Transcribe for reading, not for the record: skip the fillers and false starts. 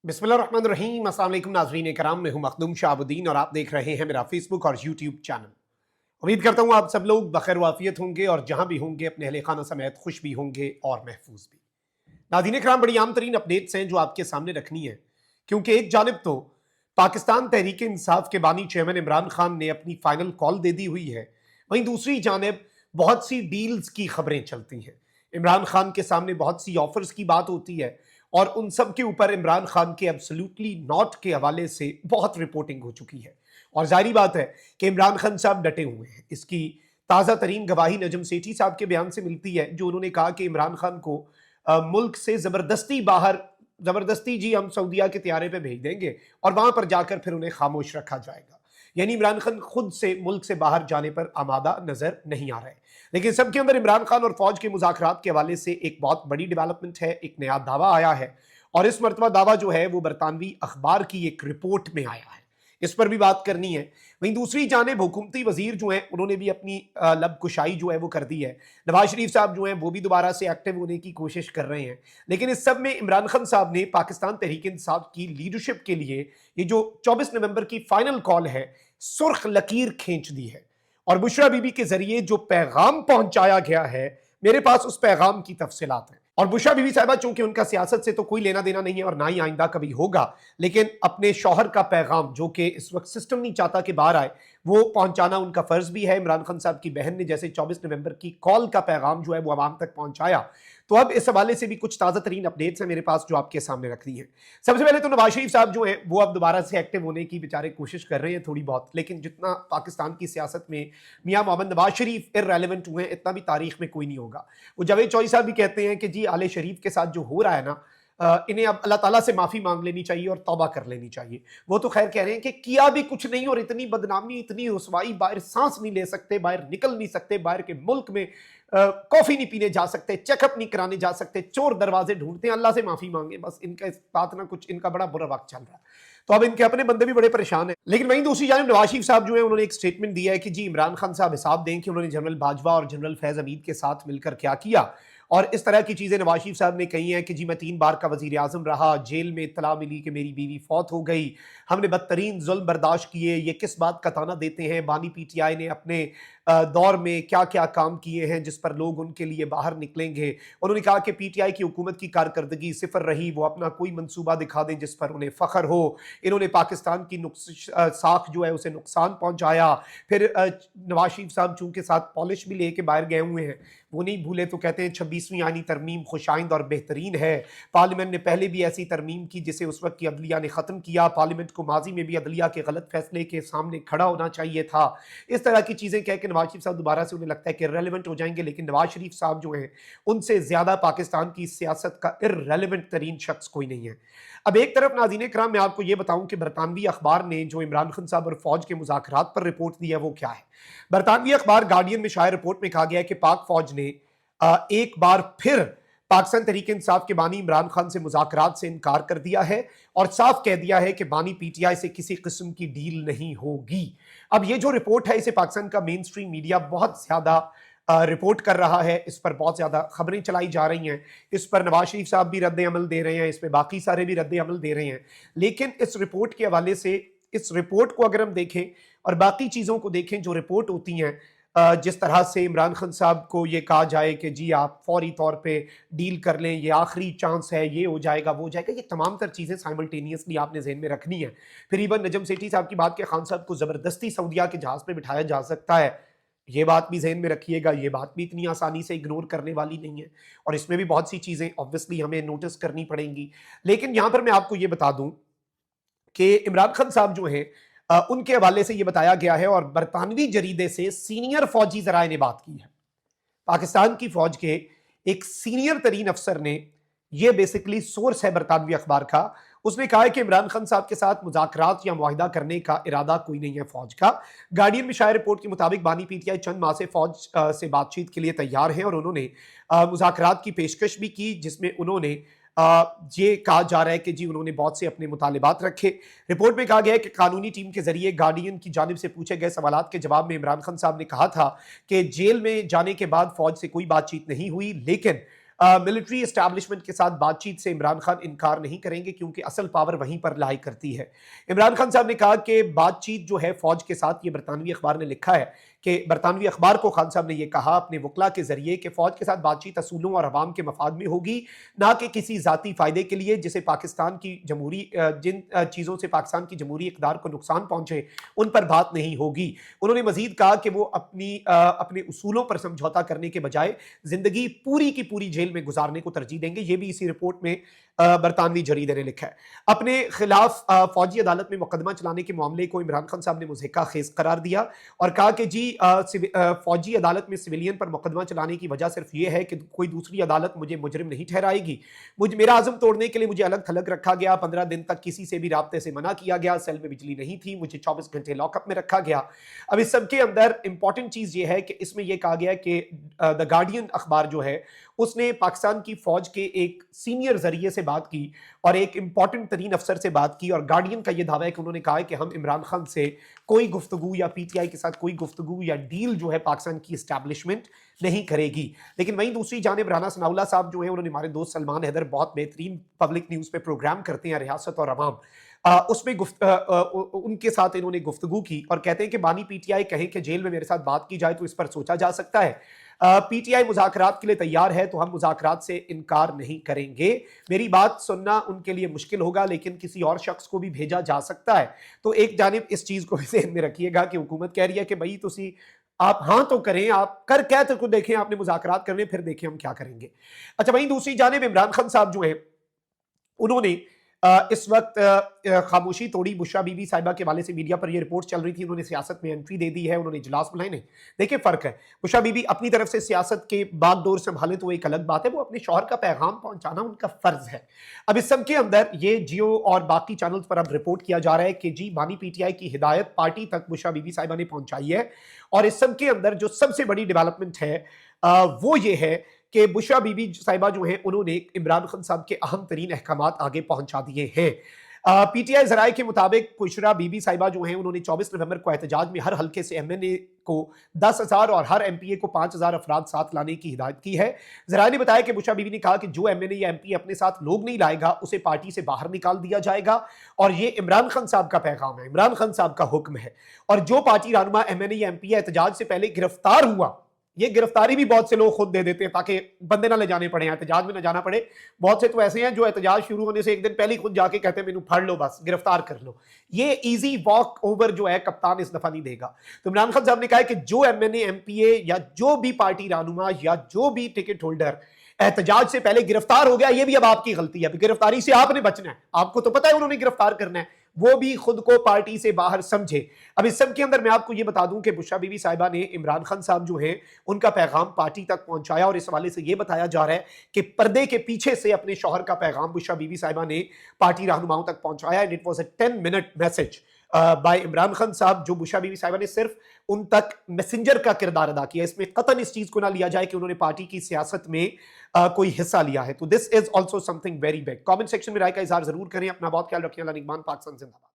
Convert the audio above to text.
बिस्मिल्लाहिर्रहमानिर्रहीम। अस्सलाम वालेकुम नाज़रीन कराम, मैं हूं मखदूम शाहबुद्दीन और आप देख रहे हैं मेरा फेसबुक और यूट्यूब चैनल। उम्मीद करता हूं आप सब लोग बखैर वाफियत होंगे और जहां भी होंगे अपने अहले खाना समेत खुश भी होंगे और महफूज भी। नाज़रीन कराम, बड़ी आम तरीन अपडेट्स हैं जो आपके सामने रखनी है, क्योंकि एक जानिब तो पाकिस्तान तहरीक इंसाफ के बानी चेयरमैन इमरान खान ने अपनी फाइनल कॉल दे दी हुई है, वहीं दूसरी जानिब बहुत सी डील्स की खबरें चलती हैं। इमरान खान के सामने बहुत सी ऑफर्स की बात होती है और उन सब के ऊपर इमरान खान के एब्सोल्युटली नॉट के हवाले से बहुत रिपोर्टिंग हो चुकी है और जाहिर बात है कि इमरान खान साहब डटे हुए हैं। इसकी ताज़ा तरीन गवाही नजम सेठी साहब के बयान से मिलती है, जो उन्होंने कहा कि इमरान खान को मुल्क से जबरदस्ती जी हम सऊदीया के त्यारे पे भेज देंगे और वहां पर जाकर फिर उन्हें खामोश रखा जाएगा। यानी इमरान खान खुद से मुल्क से बाहर जाने पर आमादा नजर नहीं आ रहे। लेकिन सबके अंदर इमरान खान और फौज के मुज़ाकरात के हवाले से एक बहुत बड़ी डेवलपमेंट है, एक नया दावा आया है और इस मरतबा दावा जो है वो बरतानवी अखबार की एक रिपोर्ट में आया है। इस पर भी बात करनी है। वहीं दूसरी जानिब हुकूमती वजीर जो हैं उन्होंने भी अपनी लब कुशाई जो है वो कर दी है। नवाज शरीफ साहब जो हैं वो भी दोबारा से एक्टिव होने की कोशिश कर रहे हैं। लेकिन इस सब में इमरान खान साहब ने पाकिस्तान तहरीक इंसाफ की लीडरशिप के लिए ये जो 24 नवंबर की फाइनल कॉल है, सुर्ख लकीर खींच दी है और बुशरा बीबी के जरिए जो पैगाम पहुंचाया गया है, मेरे पास उस पैगाम की तफसीलात हैं। और बुशरा बीबी साहिबा, चूंकि उनका सियासत से तो कोई लेना देना नहीं है और ना ही आइंदा कभी होगा, लेकिन अपने शौहर का पैगाम जो कि इस वक्त सिस्टम नहीं चाहता कि बाहर आए, वो पहुंचाना उनका फर्ज भी है। इमरान खान साहब की बहन ने जैसे 24 नवंबर की कॉल का पैगाम जो है वो आवाम तक पहुंचाया, तो अब इस हवाले से भी कुछ ताज़ा तरीन अपडेट्स हैं मेरे पास जो आपके सामने रखनी है। सबसे पहले तो नवाज शरीफ साहब जो हैं वो अब दोबारा से एक्टिव होने की बेचारे कोशिश कर रहे हैं थोड़ी बहुत, लेकिन जितना पाकिस्तान की सियासत में मियां मोहम्मद नवाज शरीफ इररेलेवेंट हुए हैं, इतना भी तारीख में कोई नहीं होगा। वो जावेद चौधरी साहब भी कहते हैं कि जी आले शरीफ के साथ जो हो रहा है ना, इन्हें अब अल्लाह ताला से माफ़ी मांग लेनी चाहिए और तौबा कर लेनी चाहिए। वो तो खैर कह रहे हैं कि किया भी कुछ नहीं और इतनी बदनामी, इतनी रुसवाई, बाहर सांस नहीं ले सकते, बाहर निकल नहीं सकते, बाहर के मुल्क में कॉफ़ी नहीं पीने जा सकते, चेकअप नहीं कराने जा सकते, चोर दरवाजे ढूंढते हैं, अल्लाह से माफ़ी मांगे बस। इनका इस बात ना कुछ, इनका बड़ा बुरा वक्त चल रहा है, तो अब इनके अपने बंदे भी बड़े परेशान हैं। लेकिन वहीं दूसरी जानिब नवाज शरीफ साहब जो है उन्होंने एक स्टेटमेंट दिया है कि जी इमरान खान साहब हिसाब दें कि उन्होंने जनरल बाजवा और जनरल फैज़ हमीद के साथ मिलकर क्या किया। और इस तरह की चीज़ें नवाज शरीफ साहब ने कही हैं कि जी मैं 3 बार का वज़ीर आज़म रहा, जेल में इत्तला मिली कि मेरी बीवी फौत हो गई, हमने बदतरीन जुल्म बर्दाश्त किए, ये किस बात का ताना देते हैं। बानी पीटीआई ने अपने दौर में क्या क्या काम किए हैं जिस पर लोग उनके लिए बाहर निकलेंगे। उन्होंने कहा कि पीटीआई की हुकूमत की कारकर्दगी सिफर रही, वो अपना कोई मंसूबा दिखा दें जिस पर उन्हें फ़ख्र हो। इन्होंने पाकिस्तान की साख जो है उसे नुकसान पहुँचाया। फिर नवाज शरीफ साहब चूँकि साथ पॉलिश भी लेके बाहर गए हुए हैं, वो नहीं भूले तो कहते हैं 26वीं आईनी तरमीम खुशाइंद और बेहतरीन है। पार्लियामेंट ने पहले भी ऐसी तरमीम की जिसे उस वक्त की अदलिया ने ख़त्म किया। पार्लियामेंट को माजी में भी अदलिया के गलत फैसले के सामने खड़ा होना चाहिए था। इस तरह की चीज़ें कह के नवाज शरीफ साहब दोबारा से उन्हें लगता है कि इर्रेलेवेंट हो जाएंगे। लेकिन नवाज शरीफ साहब जो हैं उनसे ज़्यादा पाकिस्तान की सियासत का इर्रेलेवेंट तरीन शख्स कोई नहीं है। अब एक तरफ नाज़रीन कराम मैं आपको ये बताऊं कि बरतानवी अखबार ने जो इमरान खान साहब और फौज के मुज़ाकरात पर रिपोर्ट दी है वो क्या है। बरतानवी अखबार गार्डियन में शायर रिपोर्ट में कहा गया है कि पाक फौज ने एक बार फिर पाकिस्तान तहरीक इंसाफ के बानी इमरान खान से मुज़ाकरात से इनकार कर दिया है और साफ कह दिया है कि बानी पीटीआई से किसी किस्म की डील नहीं होगी। अब ये जो रिपोर्ट है इसे पाकिस्तान का मेन स्ट्रीम मीडिया बहुत ज्यादा रिपोर्ट कर रहा है, इस पर बहुत ज्यादा खबरें चलाई जा रही हैं, इस पर नवाज शरीफ साहब भी रद्द अमल दे रहे हैं, इस पर बाकी सारे भी रद्द अमल दे रहे हैं। लेकिन इस रिपोर्ट के हवाले से, इस रिपोर्ट को अगर हम देखें और बाकी चीज़ों को देखें जो रिपोर्ट होती हैं, जिस तरह से इमरान खान साहब को ये कहा जाए कि जी आप फौरी तौर पे डील कर लें, ये आखिरी चांस है, ये हो जाएगा वो हो जाएगा, ये तमाम तर चीज़ें साइमल्टेनियसली आपने जहन में रखनी है। फिर इवन नजम सेठी साहब की बात के खान साहब को ज़बरदस्ती सऊदीया के जहाज़ पे बिठाया जा सकता है, ये बात भी जहन में रखिएगा। ये बात भी इतनी आसानी से इग्नोर करने वाली नहीं है और इसमें भी बहुत सी चीज़ें ऑब्वियसली हमें नोटिस करनी पड़ेंगी। लेकिन यहाँ पर मैं आपको ये बता दूँ कि इमरान खान साहब जो हैं उनके हवाले से ये बताया गया है और बरतानवी जरीदे से सीनियर फौजी जराए ने बात की है। पाकिस्तान की फौज के एक सीनियर तरीन अफसर ने, ये बेसिकली सोर्स है बरतानवी अखबार का, उसने कहा है कि इमरान खान साहब के साथ मुज़ाकरात या मुआहिदा करने का इरादा कोई नहीं है फौज का। गार्डियन में शायर रिपोर्ट के मुताबिक बानी पीटीआई चंद माह से फौज से बातचीत के लिए तैयार हैं और उन्होंने मुज़ाकरात की पेशकश भी की, जिसमें उन्होंने ये कहा जा रहा है कि जी उन्होंने बहुत से अपने मुतालिबात रखे। रिपोर्ट में कहा गया है कि कानूनी टीम के जरिए गार्डियन की जानिब से पूछे गए सवालात के जवाब में इमरान खान साहब ने कहा था कि जेल में जाने के बाद फौज से कोई बातचीत नहीं हुई, लेकिन मिलिट्री एस्टैब्लिशमेंट के साथ बातचीत से इमरान खान इनकार नहीं करेंगे क्योंकि असल पावर वहीं पर लाई करती है। इमरान खान साहब ने कहा कि बातचीत जो है फौज के साथ, ये बरतानवी अखबार ने लिखा है कि बरतानवी अखबार को खान साहब ने यह कहा अपने वकला के जरिए कि फौज के साथ बातचीत असूलों और अवाम के मफाद में होगी, ना कि किसी जाती फायदे के लिए जिसे पाकिस्तान की जमहूरी जिन चीज़ों से पाकिस्तान की जमहूरी इक़्तिदार को नुकसान पहुंचे उन पर बात नहीं होगी। उन्होंने मजीद कहा कि वो अपने उसूलों पर समझौता करने के बजाय जिंदगी पूरी की पूरी जेल में गुजारने को तरजीह देंगे। ये भी इसी रिपोर्ट में बरतानवी जरीदे ने लिखा है। अपने खिलाफ फौजी अदालत में मुकदमा चलाने के मामले को इमरान खान साहब ने मुज़हिका खेज करार दिया और कहा कि जी फौजी अदालत में सिविलियन पर मुकदमा चलाने की वजह सिर्फ ये है कि कोई दूसरी अदालत मुझे मुजरिम नहीं ठहराएगी। मेरा आज़म तोड़ने के लिए मुझे अलग थलग रखा गया, 15 दिन तक किसी से भी राब्ते से मना किया गया, सेल में बिजली नहीं थी, मुझे 24 घंटे लॉकअप में रखा गया। अब इस सब के अंदर इंपॉर्टेंट चीज़ ये है कि इसमें यह कहा गया कि द गार्डियन अखबार जो है उसने पाकिस्तान की फौज के एक सीनियर जरिए से बात की और एक इंपॉर्टेंट तरीन अफसर से बात की और गार्डियन का यह दावा है कि उन्होंने कहा है कि हम इमरान खान से कोई गुफ्तगू या पीटीआई के साथ कोई गुफ्तगू या डील जो है पाकिस्तान की एस्टैब्लिशमेंट नहीं करेगी। लेकिन वहीं दूसरी जानिब राना सनाउल्लाह साहब जो है उन्होंने, हमारे दोस्त सलमान हैदर बहुत बेहतरीन पब्लिक न्यूज़ पे प्रोग्राम करते हैं रियासत और अवाम, उसमें उनके साथ इन्होंने गुफ्तगू की और कहते हैं कि बानी पीटीआई कहें कि जेल में मेरे साथ बात की जाए तो इस पर सोचा जा सकता है। पीटीआई मुज़ाकरात के लिए तैयार है तो हम मुज़ाकरात से इनकार नहीं करेंगे। मेरी बात सुनना उनके लिए मुश्किल होगा लेकिन किसी और शख्स को भी भेजा जा सकता है। तो एक जानिब इस चीज़ को ज़हन में रखिएगा कि हुकूमत कह रही है कि भाई तुसी आप हाँ तो करें, आप कर क्या तो देखें, आपने मुज़ाकरात करने फिर देखें हम क्या करेंगे। अच्छा, वहीं दूसरी जानिब इमरान खान साहब जो है उन्होंने इस वक्त खामोशी तोड़ी। बुशरा बीबी साहिबा के वाले से मीडिया पर ये रिपोर्ट चल रही थी, उन्होंने सियासत में एंट्री दे दी है, उन्होंने इजलास बुलाए नहीं। देखिए फर्क है, बुशरा बीबी अपनी तरफ से सियासत के बागडोर संभाले तो एक अलग बात है, वो अपने शौहर का पैगाम पहुंचाना उनका फर्ज है। अब इस सब के अंदर ये जियो और बाकी चैनल्स पर अब रिपोर्ट किया जा रहा है कि जी बानी पीटीआई की हिदायत पार्टी तक बुशरा बीबी साहिबा ने पहुंचाई है और इस सब के अंदर जो सबसे बड़ी डेवलपमेंट है वो ये है कि बुशरा बीबी साहिबा जो है उन्होंने इमरान खान साहब के अहम तरीन अहकामात आगे पहुंचा दिए हैं। पीटीआई जराये के मुताबिक बुशरा बीबी साहिबा जो हैं उन्होंने 24 नवंबर को एहतजाज में हर हल्के से एमएनए को 10,000 और हर एमपीए को 5,000 अफराद साथ लाने की हिदायत की है। जराये ने बताया कि बुशरा बीबी ने कहा कि जो एमएनए या एमपी अपने साथ लोग नहीं लाएगा उसे पार्टी से बाहर निकाल दिया जाएगा और ये इमरान खान साहब का पैगाम है, इमरान खान साहब का हुक्म है। और जो पार्टी रहनुमा एमएनए या एमपी एहतजाज से पहले गिरफ्तार हुआ, ये गिरफ्तारी भी बहुत से लोग खुद दे देते हैं ताकि बंदे ना ले जाने पड़े, एहतजाज में ना जाना पड़े। बहुत से तो ऐसे हैं जो एहतजाज शुरू होने से एक दिन पहले ही खुद जाके कहते हैं मैनू फड़ लो, बस गिरफ्तार कर लो। ये इजी वॉक ओवर जो है कप्तान इस दफा नहीं देगा। तो इमरान खान साहब ने कहा कि जो एमएनए एमपीए या जो भी पार्टी रहनुमा या जो भी टिकट होल्डर एहतजाज से पहले गिरफ्तार हो गया, ये भी अब आपकी गलती है, गिरफ्तारी से आपने बचना है। आपको तो पता है उन्होंने गिरफ्तार करना है, वो भी खुद को पार्टी से बाहर समझे। अब इस सब के अंदर मैं आपको ये बता दूं कि बुशरा बीबी साहिबा ने इमरान खान साहब जो है उनका पैगाम पार्टी तक पहुंचाया और इस हवाले से ये बताया जा रहा है कि पर्दे के पीछे से अपने शौहर का पैगाम बुशरा बीबी साहिबा ने पार्टी रहनुमाओं तक पहुंचाया। And it was a 10-minute message bye Imran Khan साहब, जो बुशरा बीबी साहिबा ने सिर्फ उन तक मैसेंजर का किरदार अदा किया। इसमें कतन इस चीज को ना लिया जाए कि उन्होंने पार्टी की सियासत में कोई हिस्सा लिया है। तो this is also something very big. Comment section में राय का इजहार जरूर करें। अपना बहुत ख्याल रखें। अल्लाह निगहबान। पाकिस्तान जिंदाबाद।